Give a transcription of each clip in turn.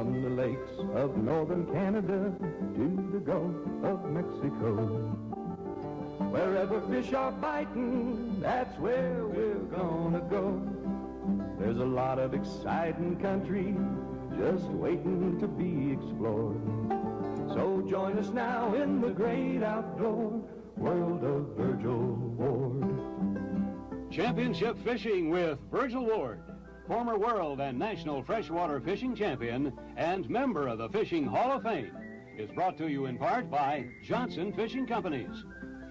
From the lakes of northern Canada to the Gulf of Mexico. Wherever fish are biting, that's where we're gonna go. There's a lot of exciting country just waiting to be explored. So join us now in the great outdoor world of Virgil Ward. Championship Fishing with Virgil Ward, former world and national freshwater fishing champion and member of the Fishing Hall of Fame, is brought to you in part by Johnson Fishing Companies.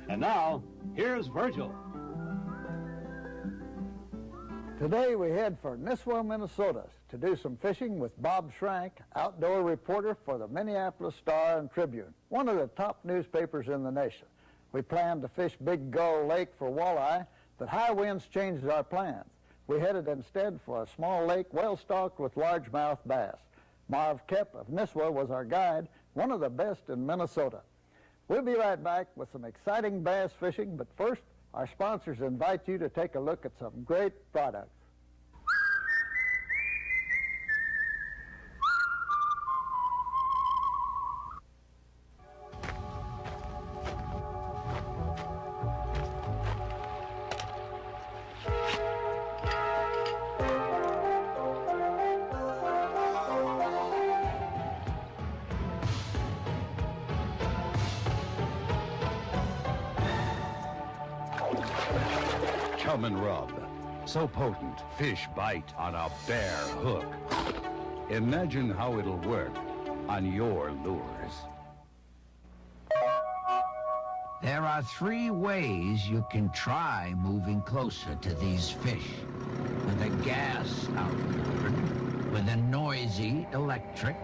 And now, here's Virgil. Today we head for Nisswa, Minnesota to do some fishing with Bob Schrank, outdoor reporter for the Minneapolis Star and Tribune, one of the top newspapers in the nation. We planned to fish Big Gull Lake for walleye, but high winds changed our plans. We headed instead for a small lake well stocked with largemouth bass. Marv Kep of Nisswa was our guide, one of the best in Minnesota. We'll be right back with some exciting bass fishing, but first, our sponsors invite you to take a look at some great products. Chum and rub. So potent, fish bite on a bare hook. Imagine how it'll work on your lures. There are 3 ways you can try moving closer to these fish. With a gas outboard, with a noisy electric,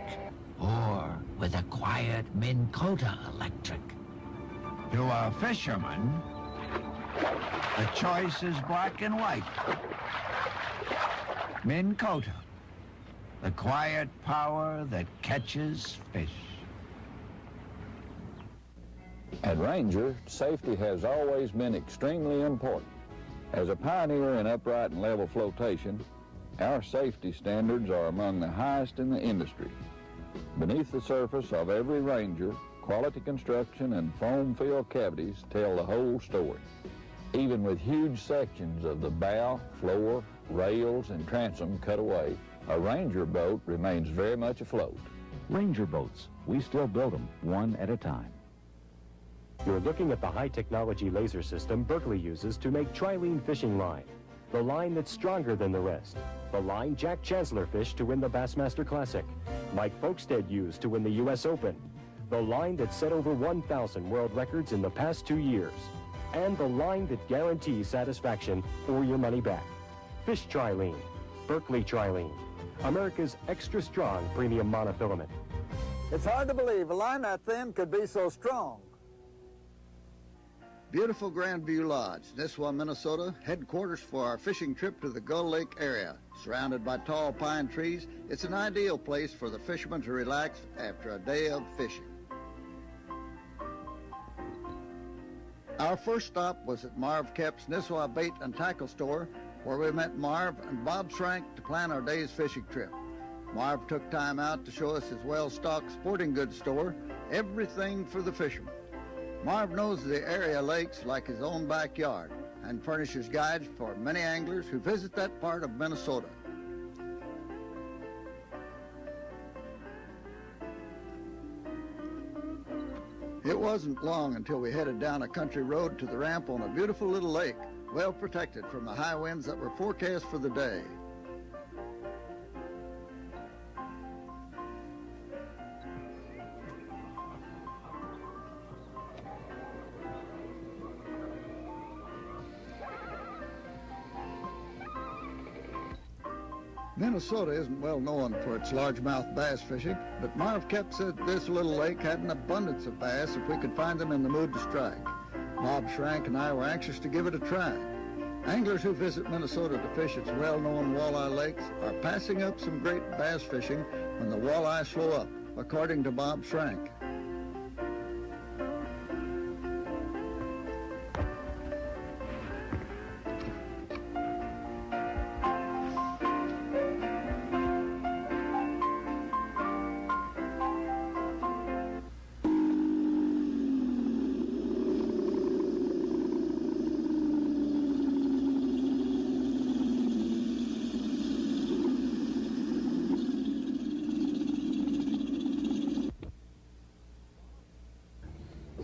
or with a quiet Minn Kota electric. To a fisherman, the choice is black and white. Minn Kota, the quiet power that catches fish. At Ranger, safety has always been extremely important. As a pioneer in upright and level flotation, our safety standards are among the highest in the industry. Beneath the surface of every Ranger, quality construction and foam-filled cavities tell the whole story. Even with huge sections of the bow, floor, rails, and transom cut away, a Ranger boat remains very much afloat. Ranger boats, we still build them one at a time. You're looking at the high-technology laser system Berkley uses to make trilene fishing line. The line that's stronger than the rest. The line Jack Chancellor fished to win the Bassmaster Classic. Mike Folkstead used to win the U.S. Open. The line that set over 1,000 world records in the past 2 years. And the line that guarantees satisfaction or your money back. Fish Trilene, Berkley Trilene, America's extra strong premium monofilament. It's hard to believe a line that thin could be so strong. Beautiful Grandview Lodge, Nisswa, Minnesota, headquarters for our fishing trip to the Gull Lake area. Surrounded by tall pine trees, it's an ideal place for the fishermen to relax after a day of fishing. Our first stop was at Marv Kep's Nisswa Bait and Tackle Store, where we met Marv and Bob Schrank to plan our day's fishing trip. Marv took time out to show us his well-stocked sporting goods store, everything for the fishermen. Marv knows the area lakes like his own backyard and furnishes guides for many anglers who visit that part of Minnesota. It wasn't long until we headed down a country road to the ramp on a beautiful little lake, well protected from the high winds that were forecast for the day. Minnesota isn't well known for its largemouth bass fishing, but Marv Kep said this little lake had an abundance of bass if we could find them in the mood to strike. Bob Schrank and I were anxious to give it a try. Anglers who visit Minnesota to fish its well-known walleye lakes are passing up some great bass fishing when the walleye slow up, according to Bob Schrank.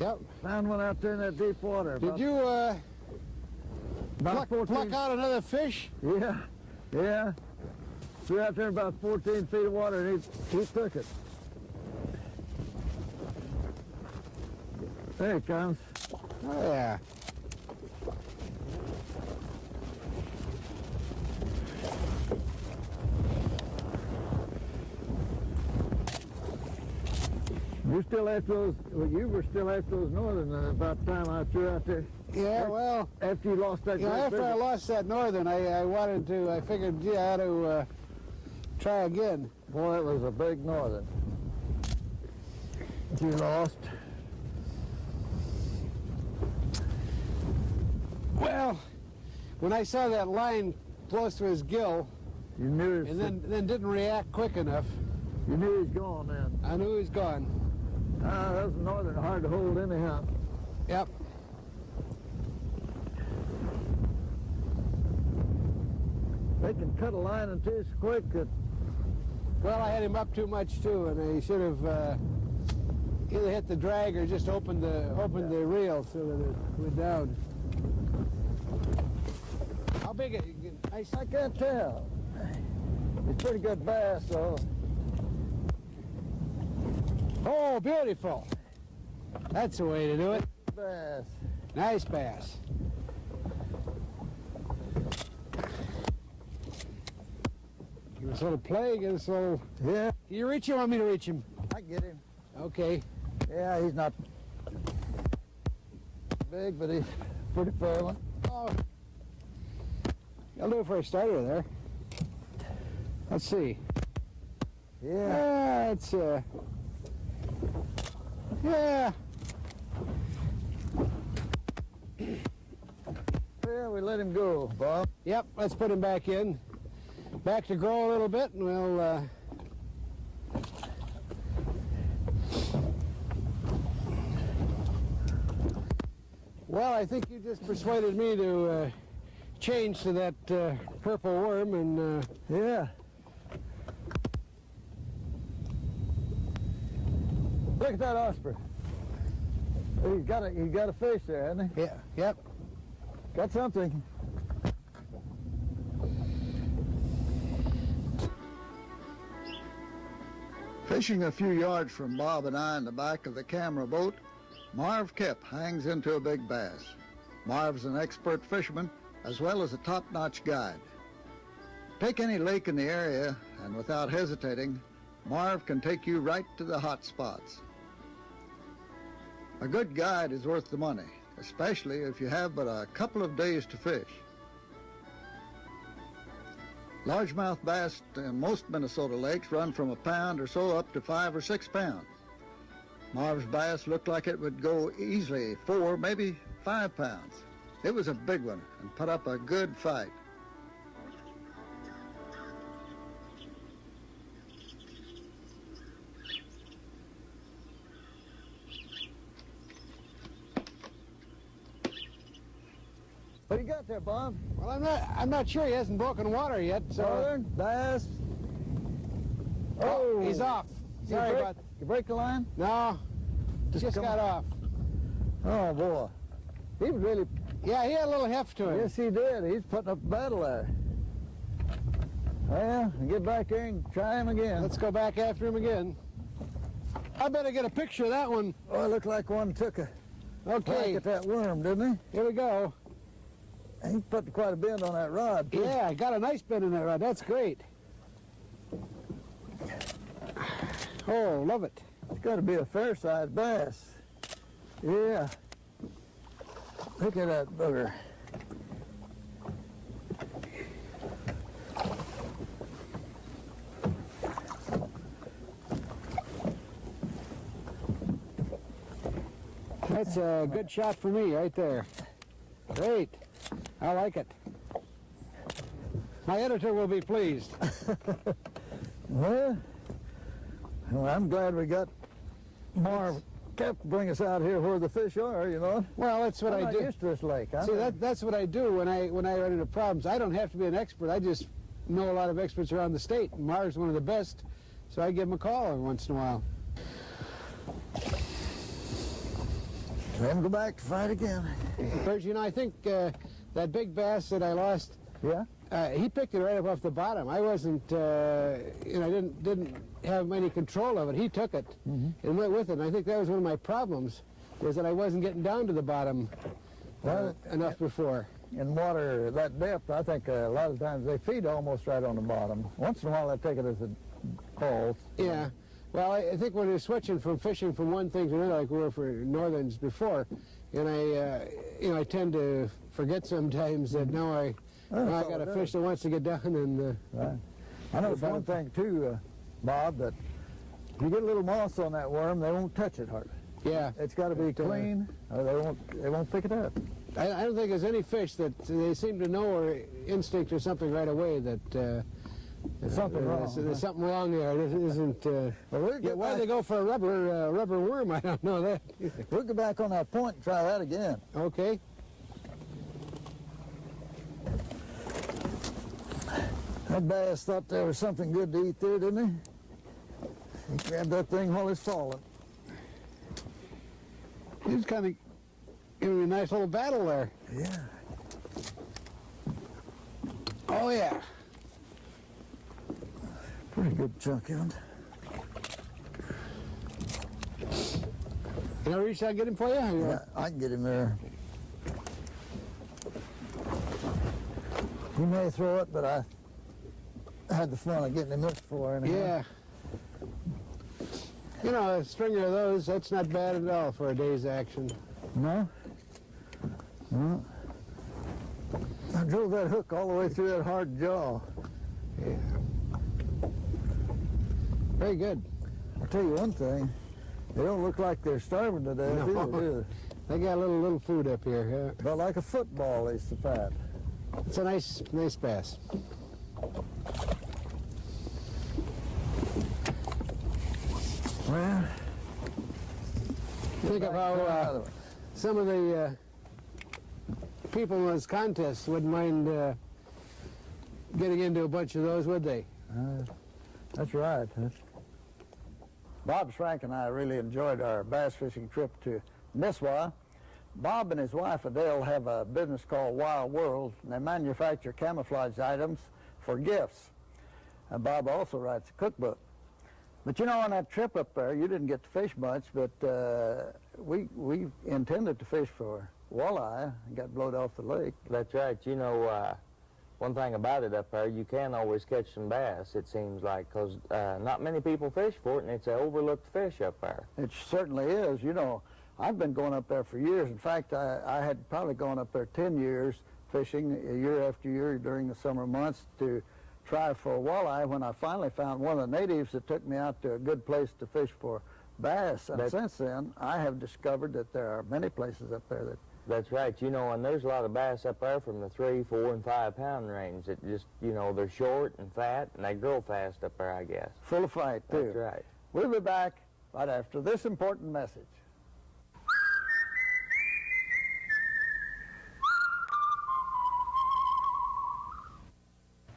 Yep. Found one out there in that deep water. Did you pluck out another fish? Yeah, yeah. Threw out there about 14 feet of water, and he took it. There he comes. Oh, yeah. You still after those? Well, you were still after those northern about the time I threw out there. Yeah, well, after you lost that. Yeah, after I lost that northern, I figured, gee, I ought to try again. Boy, it was a big northern. You lost. Well, when I saw that line close to his gill, you knew. And then didn't react quick enough. You knew he was gone then. I knew he was gone. That was a northern, hard to hold anyhow. Yep. They can cut a line in two so quick that... Well, I had him up too much too, and he should have either hit the drag or just opened the reel so that it went down. How big is it? I can't tell. It's pretty good bass, though. Oh, beautiful. That's the way to do it. Bass. Nice bass. Give us a little play, give us a little... Yeah. Can you reach him or want me to reach him? I get him. Okay. Yeah, he's not big, but he's pretty fair one. Oh. I'll do it for a starter there. Let's see. Yeah. It's yeah. Yeah, we let him go, Bob. Yep, let's put him back in. Back to grow a little bit, and we'll well, I think you just persuaded me to change to that purple worm, and yeah. Look at that osprey. He's got a fish there, hasn't he? Yeah. Yep. Got something. Fishing a few yards from Bob and I in the back of the camera boat, Marv Kep hangs into a big bass. Marv's an expert fisherman as well as a top-notch guide. Take any lake in the area, and without hesitating, Marv can take you right to the hot spots. A good guide is worth the money, especially if you have but a couple of days to fish. Largemouth bass in most Minnesota lakes run from a pound or so up to 5 or 6 pounds. Marv's bass looked like it would go easily 4, maybe 5 pounds. It was a big one and put up a good fight. What do you got there, Bob? well, I'm not sure. He hasn't broken water yet. So Northern bass. oh, he's off. Sorry about. You break the line? No, just got off. Oh boy, he was really. Yeah, he had a little heft to him. Yes, he did. He's putting up a battle there. Well, get back there and try him again. Let's go back after him again. I better get a picture of that one. Oh, it looked like one took a Okay. whack at that worm, didn't he? Here we go. He put quite a bend on that rod, too. Yeah, I got a nice bend in that rod. That's great. Oh, love it. It's got to be a fair-sized bass. Yeah. Look at that booger. That's a good shot for me right there. Great. I like it. My editor will be pleased. Well, I'm glad we got Marv Kep to bring us out here where the fish are, you know. Well, that's what I'm I not do. used to this lake. See, that's what I do when I run into problems. I don't have to be an expert. I just know a lot of experts around the state. Marv's one of the best, so I give him a call every once in a while. Let him go back to fight again. Virgil, you know, I think that big bass that I lost, Yeah? he picked it right up off the bottom. I wasn't, you know, I didn't have any control of it. He took it and went with it. And I think that was one of my problems, was that I wasn't getting down to the bottom enough before. In water that depth, I think a lot of times they feed almost right on the bottom. Once in a while they take it as it falls. Yeah. Well, I think when you're switching from fishing from one thing to another, like we were for northerns before, and you know, I tend to forget sometimes that now I got a fish that wants to get down and. Right. I know it's one thing too, Bob, that if you get a little moss on that worm, they won't touch it hardly. Yeah. It's got to be clean, or they won't pick it up. I don't think there's any fish that they seem to know or instinct or something right away that. There's something wrong. There's something wrong there. It isn't. Why they go for a rubber worm? I don't know that. We'll go back on that point and try that again. Okay. That bass thought there was something good to eat there, didn't he? He grabbed that thing while it's falling. He was kind of giving me a nice little battle there. Yeah. Oh yeah. Pretty good chunk of it. Can I reach out and get him for you? Yeah, I can get him there. He may throw it, but I had the fun of getting him hooked for him. Yeah. You know, a stringer of those, that's not bad at all for a day's action. No? No. I drove that hook all the way through that hard jaw. Yeah. Very good. I'll tell you one thing. They don't look like they're starving to death either, do they? They got a little food up here. But like a football is the fat. It's a nice bass. Well, think of how some of the people in those contests wouldn't mind getting into a bunch of those, would they? That's right. Bob Schrank and I really enjoyed our bass fishing trip to Nisswa. Bob and his wife Adele have a business called Wild World, and they manufacture camouflage items for gifts. And Bob also writes a cookbook. But you know, on that trip up there, you didn't get to fish much, but we intended to fish for walleye and got blowed off the lake. That's right. You know, one thing about it up there, you can always catch some bass, it seems like, because not many people fish for it, and it's an overlooked fish up there. It certainly is. You know, I've been going up there for years. In fact, I had probably gone up there 10 years fishing year after year during the summer months to try for walleye, when I finally found one of the natives that took me out to a good place to fish for bass. And since then, I have discovered that there are many places up there that... That's right. You know, and there's a lot of bass up there from the 3, 4, and 5 pound range that just, you know, they're short and fat, and they grow fast up there, I guess. Full of fight, too. That's right. We'll be back right after this important message.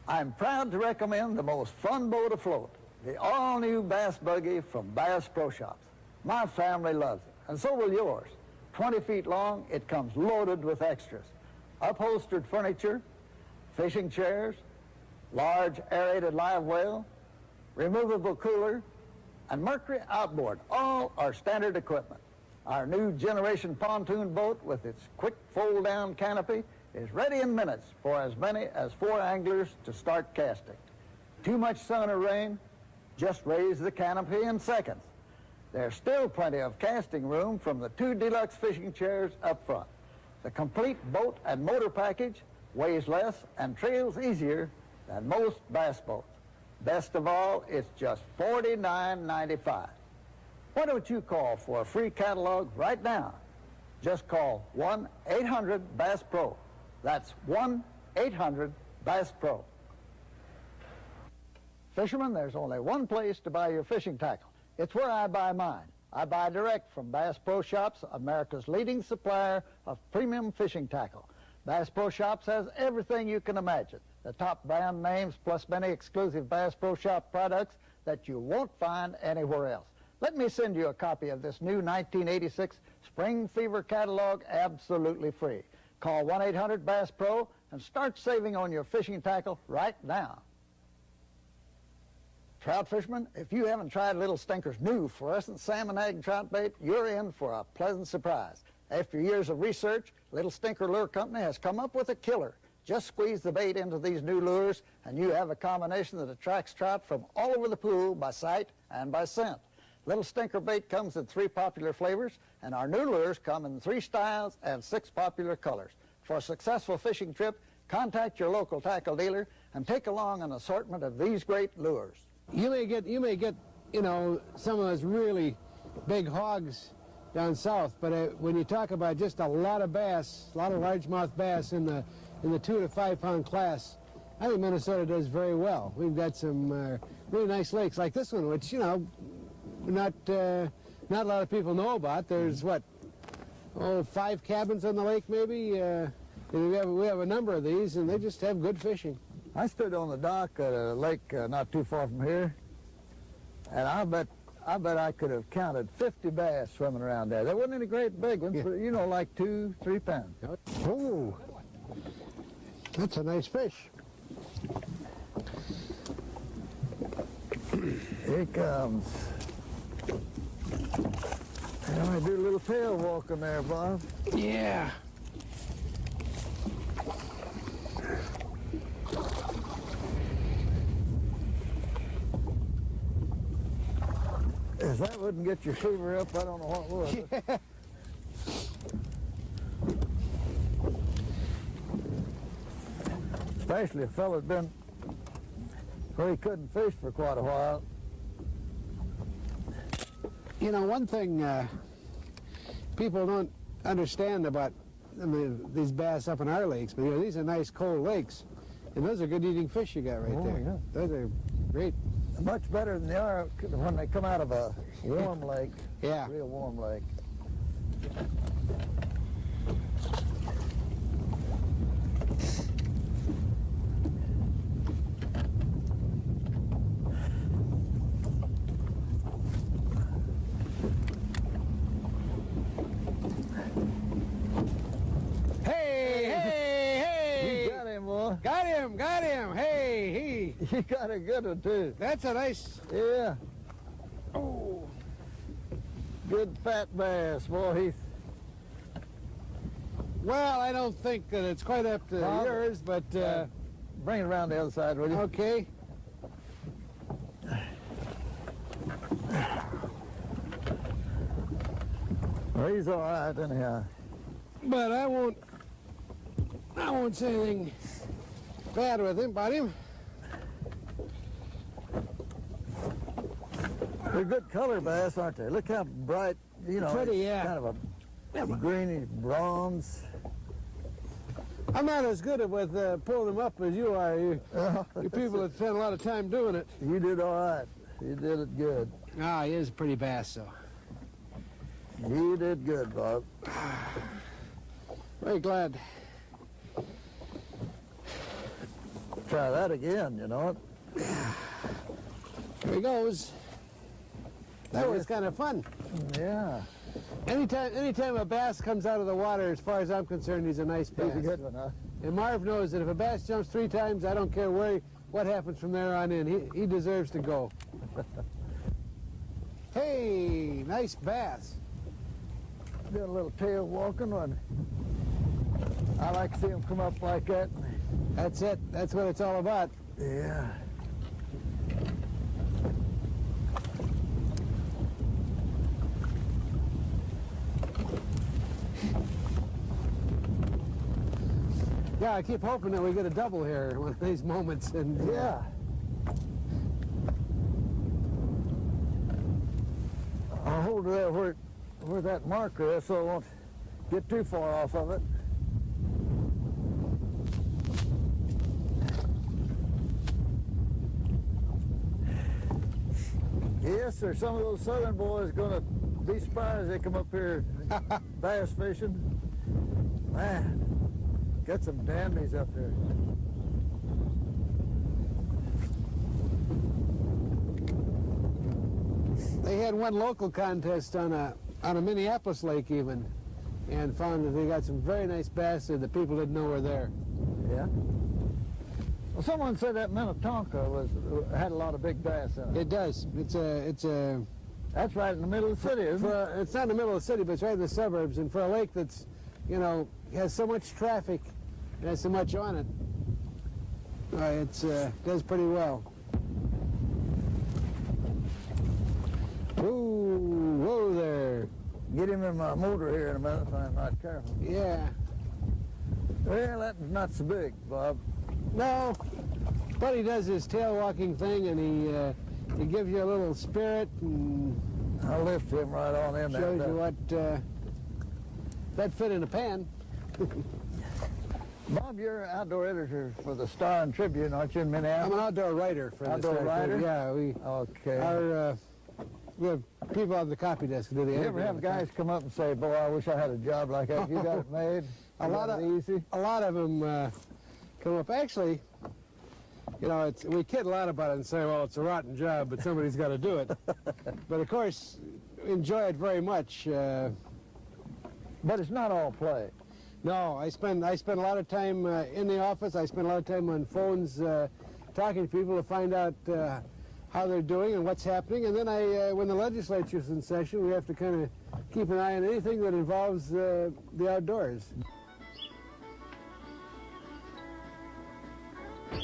I'm proud to recommend the most fun boat afloat, the all-new Bass Buggy from Bass Pro Shops. My family loves it, and so will yours. 20 feet long, it comes loaded with extras. Upholstered furniture, fishing chairs, large aerated live well, removable cooler, and Mercury outboard, all are standard equipment. Our new generation pontoon boat with its quick fold-down canopy is ready in minutes for as many as 4 anglers to start casting. Too much sun or rain? Just raise the canopy in seconds. There's still plenty of casting room from the 2 deluxe fishing chairs up front. The complete boat and motor package weighs less and trails easier than most bass boats. Best of all, it's just $49.95. Why don't you call for a free catalog right now? Just call 1-800-BASS-PRO. That's 1-800-BASS-PRO. Fishermen, there's only one place to buy your fishing tackle. It's where I buy mine. I buy direct from Bass Pro Shops, America's leading supplier of premium fishing tackle. Bass Pro Shops has everything you can imagine. The top brand names plus many exclusive Bass Pro Shop products that you won't find anywhere else. Let me send you a copy of this new 1986 Spring Fever catalog absolutely free. Call 1-800-BASS-PRO and start saving on your fishing tackle right now. Trout fishermen, if you haven't tried Little Stinker's new fluorescent salmon egg trout bait, you're in for a pleasant surprise. After years of research, Little Stinker Lure Company has come up with a killer. Just squeeze the bait into these new lures, and you have a combination that attracts trout from all over the pool by sight and by scent. Little Stinker bait comes in 3 popular flavors, and our new lures come in 3 styles and 6 popular colors. For a successful fishing trip, contact your local tackle dealer and take along an assortment of these great lures. You may get, you know, some of those really big hogs down south, but when you talk about just a lot of bass, a lot of largemouth bass in the 2 to 5 pound class, I think Minnesota does very well. We've got some really nice lakes like this one, which, you know, not a lot of people know about. There's what, 5 cabins on the lake maybe. We have a number of these, and they just have good fishing. I stood on the dock at a lake not too far from here, and I bet I could have counted 50 bass swimming around there. There wasn't any great big ones, but you know, like 2-3 pounds. Oh, that's a nice fish. Here he comes. Now I do a little tail walking there, Bob. Yeah. If that wouldn't get your fever up, I don't know what would. Yeah. Especially if a fella's been where he couldn't fish for quite a while. You know, one thing people don't understand about these bass up in our lakes, but you know, these are nice cold lakes, and those are good eating fish you got right there. Yeah. Those are great. Much better than they are when they come out of a warm lake. Yeah. Real warm lake. Got him. Hey, he. You got a good one, too. That's a nice. Yeah. Oh. Good fat bass, boy. Well, I don't think that it's quite up to yours, but... bring it around the other side, will you? Okay. Well, he's all right, anyhow. But I won't say anything bad with him about him. They're good color bass, aren't they? Look how bright, you know. Pretty, yeah. Kind of a greeny bronze. I'm not as good at with pulling them up as you are. You people that spend a lot of time doing it. You did all right. You did it good. Ah, he is a pretty bass, so. You did good, Bob. Very glad. Try that again, you know. Here he goes. That was kind of fun. Yeah. Anytime a bass comes out of the water, as far as I'm concerned, he's a nice bass. He's a good one, huh? And Marv knows that if a bass jumps 3 times, I don't care what happens from there on in. He deserves to go. Hey, nice bass. Doing a little tail walking one. I like to see him come up like that. That's it. That's what it's all about. Yeah. Yeah, I keep hoping that we get a double here one of these moments. And yeah. I'll hold it there where that marker is so I won't get too far off of it. Yes, sir. Some of those southern boys are going to be surprised they come up here bass fishing. Man, got some dandies up there. They had one local contest on a Minneapolis lake even, and found that they got some very nice bass there that people didn't know were there. Yeah. Well, someone said that Minnetonka had a lot of big bass in it. It does. It's a. That's right in the middle of the city, isn't it? It's not in the middle of the city, but it's right in the suburbs. And for a lake that's, you know, has so much traffic, and has so much on it, does pretty well. Ooh, whoa there. Get him in my motor here in a minute if I'm not careful. Yeah. Well, that's not so big, Bob. No, but he does his tail walking thing, and he gives you a little spirit, and I'll lift him right on in there. Shows you what that fit in a pan. Bob, you're outdoor editor for the Star and Tribune, aren't you, in Minneapolis? I'm an outdoor writer for the Star and Tribune. Yeah, we have people on the copy desk who do the editing. You ever have guys come up and say, "Boy, I wish I had a job like that"? You got it made. A lot of them come up. Actually, you know, we kid a lot about it and say, "Well, it's a rotten job, but somebody's got to do it." But of course, enjoy it very much. But it's not all play. No, I spend a lot of time in the office. I spend a lot of time on phones talking to people to find out how they're doing and what's happening. And then when the legislature's in session, we have to kind of keep an eye on anything that involves the outdoors.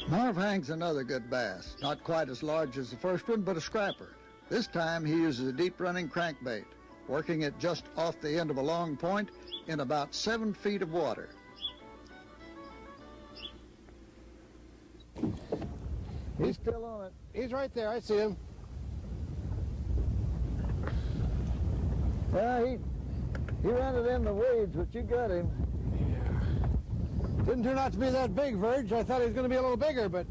Marv hangs another good bass, not quite as large as the first one, but a scrapper. This time he uses a deep-running crankbait, working it just off the end of a long point in about 7 feet of water. He's still on it. He's right there. I see him. Well, he ran it in the weeds, but you got him. Didn't turn out to be that big, Virg. I thought he was going to be a little bigger, but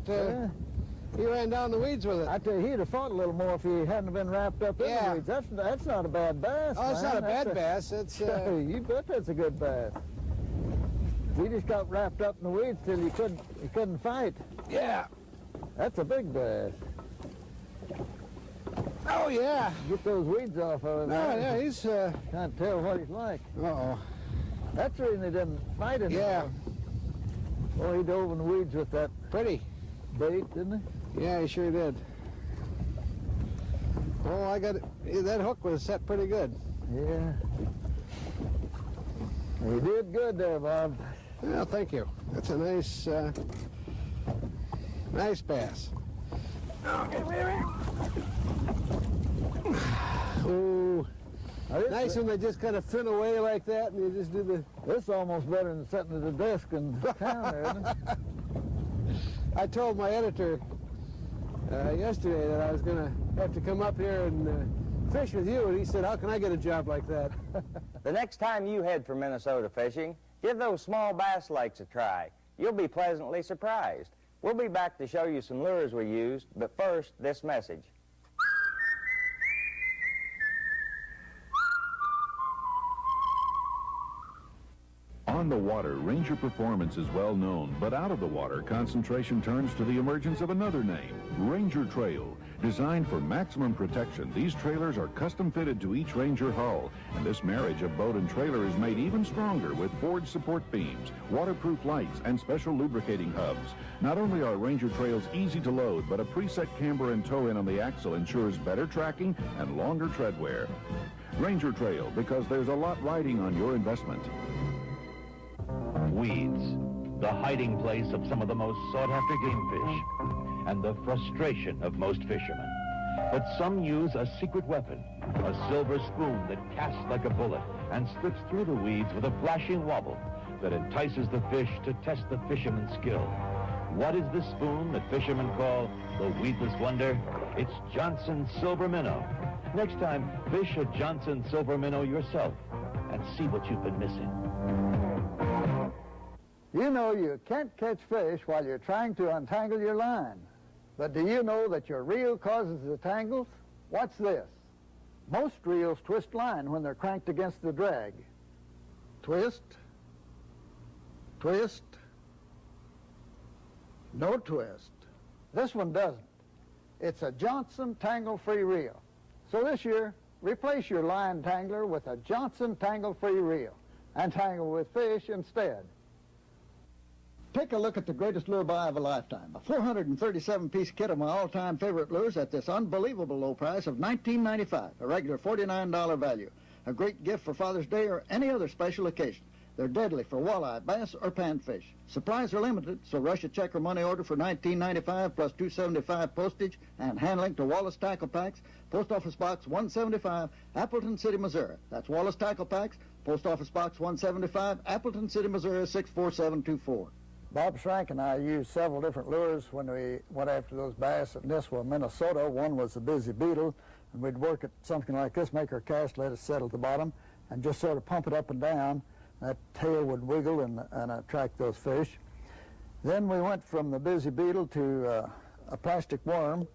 he ran down the weeds with it. I tell you, he'd have fought a little more if he hadn't been wrapped up in the weeds. That's not a bad bass. Oh, it's not a bad bass. It's you bet that's a good bass. He just got wrapped up in the weeds till he couldn't fight. Yeah. That's a big bass. Oh yeah. Get those weeds off of him. No, yeah, he's can't tell what he's like. Uh-oh. That's the reason he didn't fight anymore. Yeah. Well, he dove in the weeds with that pretty bait, didn't he? Yeah, he sure did. Oh, I got it. That hook was set pretty good. Yeah. You did good there, Bob. Well, thank you. That's a nice, nice bass. Okay, baby. Ooh. Nice when they just kind of fin away like that, and you just do the... This is almost better than sitting at the desk in town there, isn't it? I told my editor yesterday that I was going to have to come up here and fish with you, and he said, "How can I get a job like that?" The next time you head for Minnesota fishing, give those small bass lakes a try. You'll be pleasantly surprised. We'll be back to show you some lures we used, but first, this message. On the water, Ranger performance is well known, but out of the water, concentration turns to the emergence of another name, Ranger Trail. Designed for maximum protection, these trailers are custom fitted to each Ranger hull, and this marriage of boat and trailer is made even stronger with forged support beams, waterproof lights, and special lubricating hubs. Not only are Ranger Trails easy to load, but a preset camber and tow-in on the axle ensures better tracking and longer tread wear. Ranger Trail, because there's a lot riding on your investment. Weeds, the hiding place of some of the most sought-after game fish, and the frustration of most fishermen. But some use a secret weapon, a silver spoon that casts like a bullet and slips through the weeds with a flashing wobble that entices the fish to test the fisherman's skill. What is the spoon that fishermen call the weedless wonder? It's Johnson Silver Minnow. Next time, fish a Johnson Silver Minnow yourself and see what you've been missing. You know you can't catch fish while you're trying to untangle your line. But do you know that your reel causes the tangles? Watch this. Most reels twist line when they're cranked against the drag. Twist, twist, no twist. This one doesn't. It's a Johnson tangle-free reel. So this year, replace your line tangler with a Johnson tangle-free reel and tangle with fish instead. Take a look at the greatest lure buy of a lifetime. A 437-piece kit of my all-time favorite lures at this unbelievable low price of $19.95, a regular $49 value. A great gift for Father's Day or any other special occasion. They're deadly for walleye, bass, or panfish. Supplies are limited, so rush a check or money order for $19.95 plus $2.75 postage and handling to Wallace Tackle Packs, Post Office Box 175, Appleton City, Missouri. That's Wallace Tackle Packs, Post Office Box 175, Appleton City, Missouri 64724. Bob Schrank and I used several different lures when we went after those bass at Nisswa, Minnesota. One was the Busy Beetle, and we'd work at something like this, make our cast, let it settle at the bottom, and just sort of pump it up and down. That tail would wiggle and attract those fish. Then we went from the Busy Beetle to a plastic worm.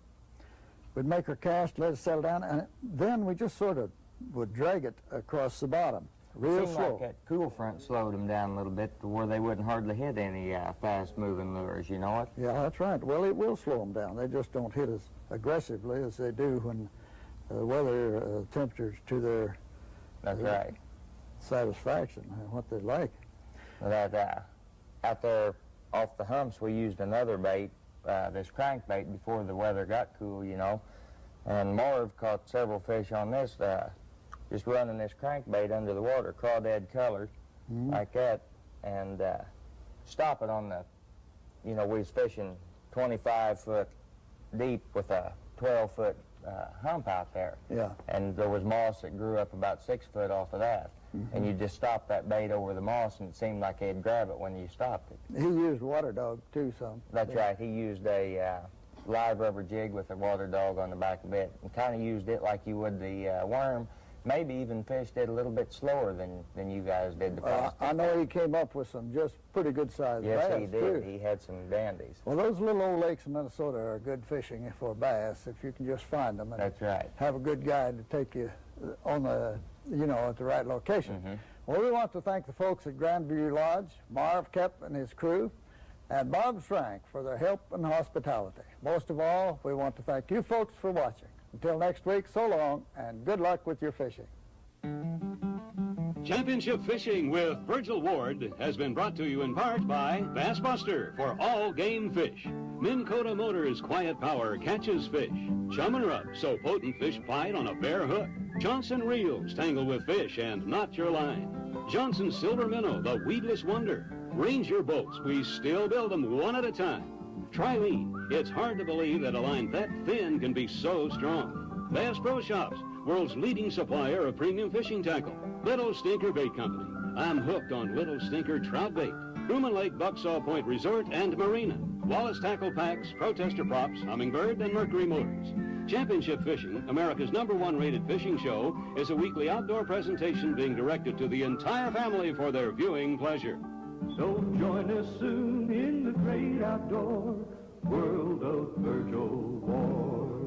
We'd make our cast, let it settle down, and then we just sort of would drag it across the bottom. Real slow. Like that cool front slowed them down a little bit to where they wouldn't hardly hit any fast-moving lures, you know it? Yeah, that's right. Well, it will slow them down. They just don't hit as aggressively as they do when weather temperatures to their That's right. satisfaction and what they like. That out there off the humps, we used another bait, this crankbait, before the weather got cool, you know. And Marv caught several fish on this, just running this crankbait under the water, crawdad colored, like that, and stop it on the, you know, we was fishing 25 foot deep with a 12-foot hump out there. Yeah. And there was moss that grew up about 6 foot off of that. And you just stop that bait over the moss, and it seemed like he'd grab it when you stopped it. He used water dog, too, some. That's right. He used a live rubber jig with a water dog on the back of it, and kind of used it like you would the worm. Maybe even fished it a little bit slower than you guys did the first. I know he came up with some just pretty good sized bass. Yes, he did. Too. He had some dandies. Well, those little old lakes in Minnesota are good fishing for bass if you can just find them. And that's right. Have a good guide to take you on the, you know, at the right location. Well, we want to thank the folks at Grandview Lodge, Marv Kep and his crew, and Bob Schrank for their help and hospitality. Most of all, we want to thank you folks for watching. Until next week, so long, and good luck with your fishing. Championship Fishing with Virgil Ward has been brought to you in part by Bass Buster for all game fish. Minn Kota Motors Quiet Power catches fish. Chum and Rub, so potent fish bite on a bare hook. Johnson Reels tangle with fish and knot your line. Johnson Silver Minnow, the weedless wonder. Ranger boats, we still build them one at a time. Trilene, it's hard to believe that a line that thin can be so strong. Bass Pro Shops, world's leading supplier of premium fishing tackle. Little Stinker Bait Company, I'm hooked on Little Stinker trout bait. Truman Lake Bucksaw Point Resort and Marina. Wallace Tackle Packs, Protester Props, Hummingbird, and Mercury Motors. Championship Fishing, America's #1 rated fishing show, is a weekly outdoor presentation being directed to the entire family for their viewing pleasure. So join us soon in the great outdoor world of Virgil Ward.